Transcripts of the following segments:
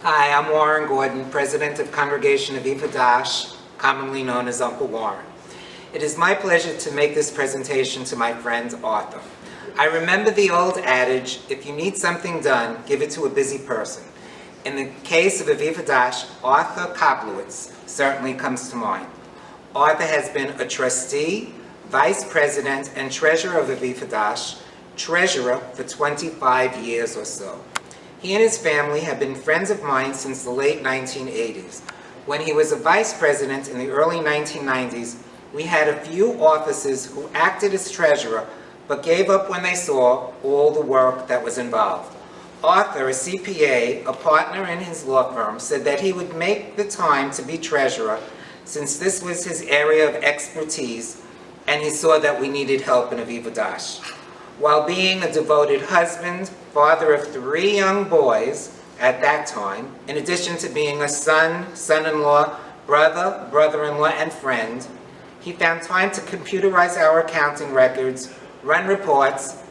Hi, I'm Warren Gordon, President of Congregation of Aviv Hadash, commonly known as Uncle Warren. It is my pleasure to make this presentation to my friend Arthur. I remember the old adage, if you need something done, give it to a busy person. In the case of Aviv Hadash, Arthur Koplowitz certainly comes to mind. Arthur has been a trustee, vice president, and treasurer of Aviv Hadash, treasurer for 25 years or so. He and his family have been friends of mine since the late 1980s. When he was a vice president in the early 1990s, we had a few officers who acted as treasurer, but gave up when they saw all the work that was involved. Arthur, a CPA, a partner in his law firm, said that he would make the time to be treasurer since this was his area of expertise, and he saw that we needed help in Aviv Hadash. While being a devoted husband, father of 3 young boys at that time, in addition to being a son, son-in-law, brother, brother-in-law, and friend, he found time to computerize our accounting records, run reports,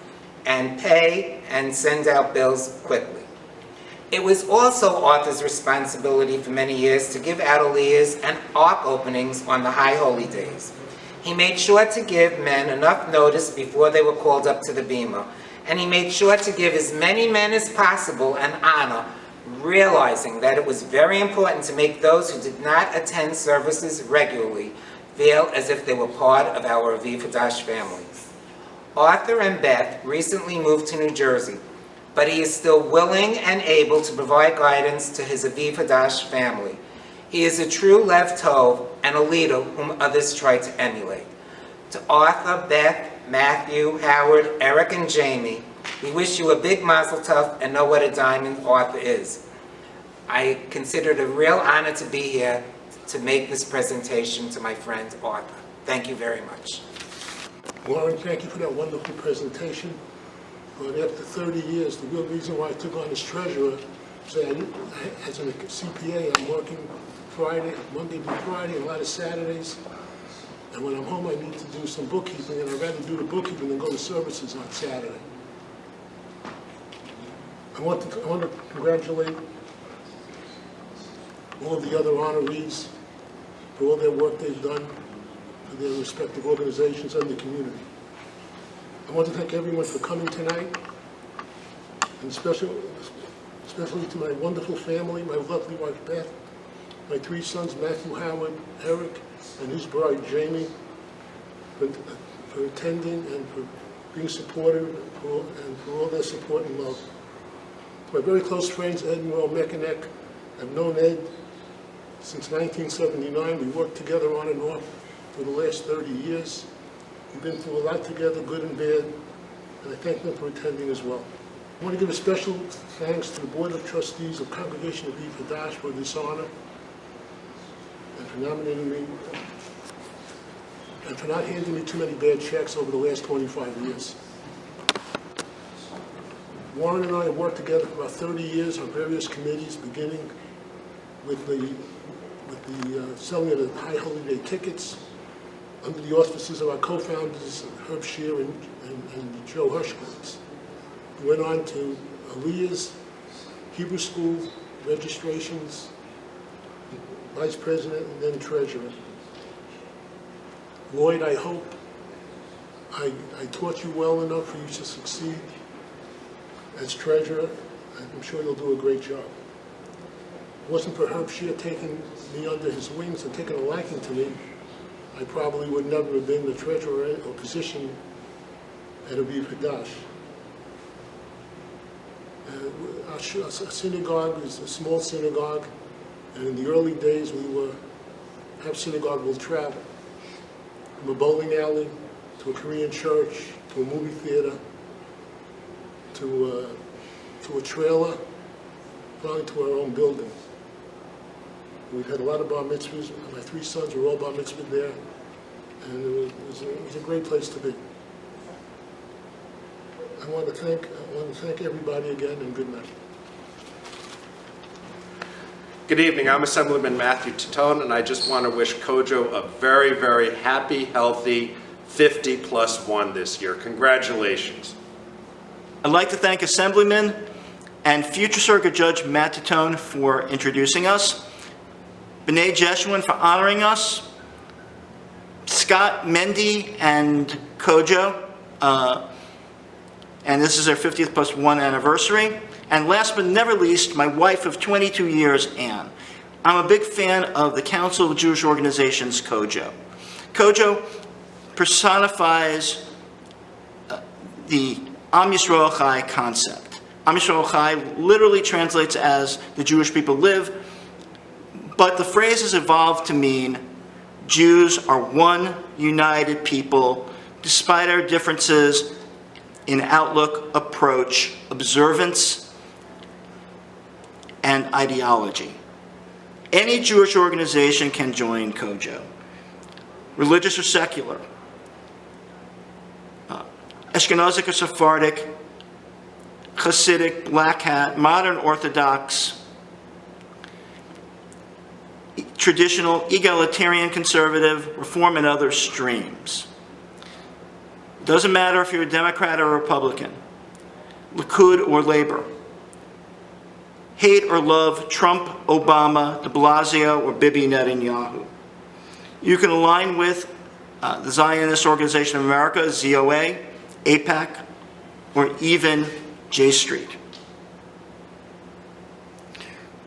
and pay and send out bills quickly. It was also Arthur's responsibility for many years to give out aliyahs and ark openings on the high holy days. He made sure to give men enough notice before they were called up to the bima, and he made sure to give as many men as possible an honor, realizing that it was very important to make those who did not attend services regularly feel as if they were part of our Aviv Hadash family. Arthur and Beth recently moved to New Jersey, but he is still willing and able to provide guidance to his Aviv Hadash family. He is a true Lev Tov and a leader whom others try to emulate. To Arthur, Beth, Matthew, Howard, Eric, and Jamie, we wish you a big mazel tov and know what a diamond Arthur is. I consider it a real honor to be here to make this presentation to my friend Arthur. Thank you very much. Warren, thank you for that wonderful presentation. But after 30 years, the real reason why I took on as treasurer is that as a CPA, I'm working Monday through Friday, and a lot of Saturdays. And when I'm home, I need to do some bookkeeping, and I'd rather do the bookkeeping than go to services on Saturday. I want to congratulate all of the other honorees for all their work they've done for their respective organizations and the community. I want to thank everyone for coming tonight, and especially to my wonderful family, my lovely wife Beth, my 3 sons Matthew, Howard, Eric, and his bride Jamie, for attending and for being supportive and for all their support and love. My very close friends Ed and Roel Mekanek, I've known Ed since 1979. We worked together on and off for the last 30 years. We've been through a lot together, good and bad, and I thank them for attending as well. I want to give a special thanks to the Board of Trustees of Congregation of Aviv Hadash for this honor, and for nominating me, and for not handing me too many bad checks over the last 25 years. Warren and I have worked together for about 30 years on various committees, beginning with the selling of the high holiday tickets, under the auspices of our co-founders, Herb Shear and Joe Moskowitz. We went on to aliyahs, Hebrew school, registrations, vice president, and then treasurer. Lloyd, I hope I taught you well enough for you to succeed as treasurer. I'm sure you'll do a great job. If it wasn't for Herb Shear taking me under his wings and taking a liking to me, I probably would never have been the treasurer or position at Aviv Hadash. Our synagogue is a small synagogue, and in the early days our synagogue will travel from a bowling alley to a Korean church to a movie theater to a trailer, finally to our own building. We've had a lot of bar mitzvahs. My 3 sons were all bar mitzvah there, and it was a great place to be. I want to thank everybody again, and good night. Good evening. I'm Assemblyman Matthew Tatone, and I just want to wish COJO a very, very happy, healthy 50+1 this year. Congratulations. I'd like to thank Assemblyman and future Circuit Judge Matt Tatone for introducing us, B'nai Jeshurun for honoring us, Scott, Mendy, and COJO, and this is their 50th plus 1 anniversary. And last but never least, my wife of 22 years, Ann. I'm a big fan of the Council of Jewish Organizations, COJO. COJO personifies the Am Yisrael Chai concept. Am Yisrael Chai literally translates as the Jewish people live, but the phrase has evolved to mean Jews are one united people despite our differences in outlook, approach, observance, and ideology. Any Jewish organization can join COJO, religious or secular, Ashkenazic or Sephardic, Hasidic, Black Hat, Modern Orthodox, traditional, egalitarian, conservative, Reform, and other streams. Doesn't matter if you're a Democrat or a Republican, Likud or Labor, hate or love Trump, Obama, de Blasio, or Bibi Netanyahu. You can align with the Zionist Organization of America, ZOA, AIPAC, or even J Street.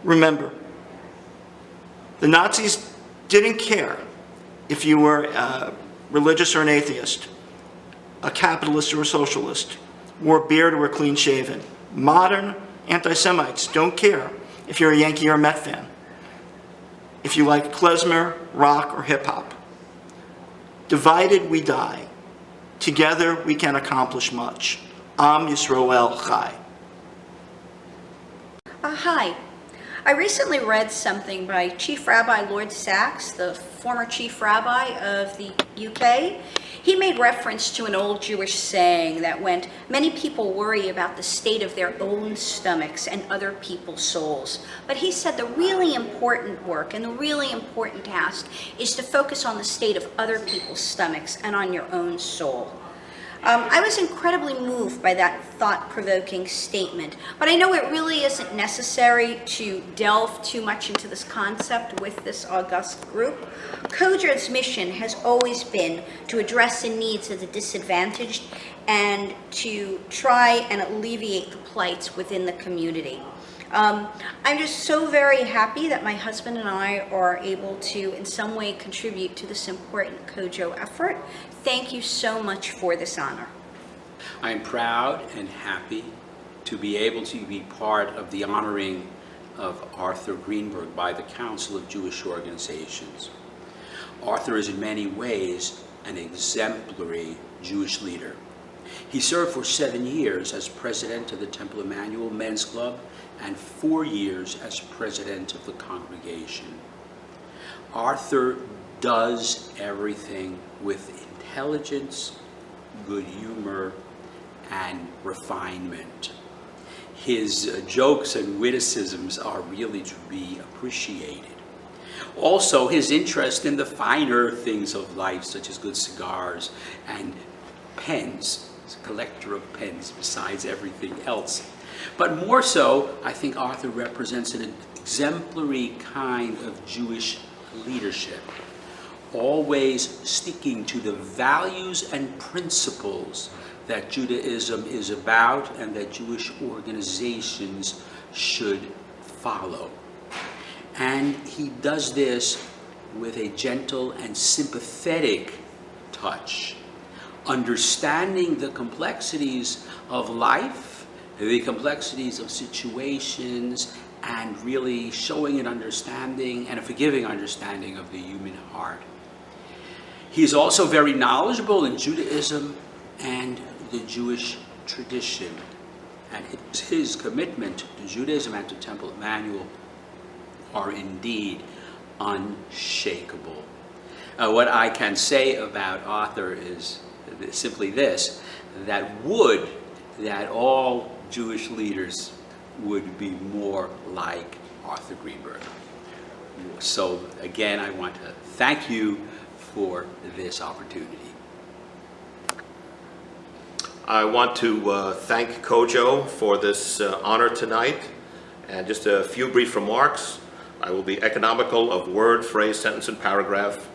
Remember, the Nazis didn't care if you were religious or an atheist, a capitalist or a socialist, wore a beard or were clean-shaven. Modern anti-Semites don't care if you're a Yankee or a Met fan, if you like klezmer, rock, or hip-hop. Divided, we die. Together, we can accomplish much. Am Yisrael Chai. Hi. I recently read something by Chief Rabbi Lord Sachs, the former Chief Rabbi of the UK. He made reference to an old Jewish saying that went, many people worry about the state of their own stomachs and other people's souls. But he said the really important work and the really important task is to focus on the state of other people's stomachs and on your own soul. I was incredibly moved by that thought-provoking statement, but I know it really isn't necessary to delve too much into this concept with this august group. COJO's mission has always been to address the needs of the disadvantaged and to try and alleviate the plights within the community. I'm just so very happy that my husband and I are able to in some way contribute to this important COJO effort. Thank you so much for this honor. I am proud and happy to be able to be part of the honoring of Arthur Greenberg by the Council of Jewish Organizations. Arthur is in many ways an exemplary Jewish leader. He served for 7 years as president of the Temple Emmanuel Men's Club and 4 years as president of the congregation. Arthur does everything with intelligence, good humor, and refinement. His jokes and witticisms are really to be appreciated. Also, his interest in the finer things of life, such as good cigars and pens. He's a collector of pens besides everything else. But more so, I think Arthur represents an exemplary kind of Jewish leadership, always sticking to the values and principles that Judaism is about and that Jewish organizations should follow. And he does this with a gentle and sympathetic touch, understanding the complexities of life, the complexities of situations, and really showing an understanding and a forgiving understanding of the human heart. He's also very knowledgeable in Judaism and the Jewish tradition, and his commitment to Judaism and to Temple Emmanuel are indeed unshakable. What I can say about Arthur is simply this, that all Jewish leaders would be more like Arthur Greenberg. So again, I want to thank you for this opportunity. I want to thank COJO for this honor tonight, and just a few brief remarks. I will be economical of word, phrase, sentence, and paragraph.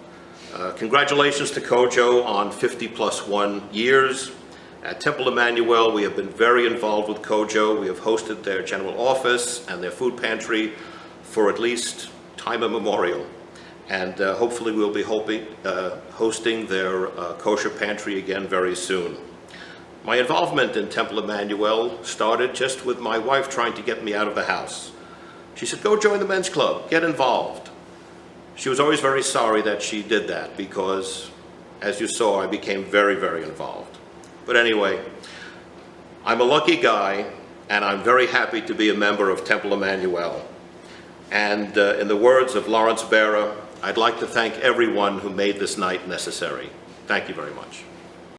Congratulations to COJO on 50+1 years. At Temple Emmanuel, we have been very involved with COJO. We have hosted their general office and their food pantry for at least time immemorial. And hopefully we'll be hosting their kosher pantry again very soon. My involvement in Temple Emmanuel started just with my wife trying to get me out of the house. She said, "Go join the men's club, get involved." She was always very sorry that she did that because, as you saw, I became very, very involved. But anyway, I'm a lucky guy, and I'm very happy to be a member of Temple Emmanuel. And in the words of Lawrence Barra, I'd like to thank everyone who made this night necessary. Thank you very much.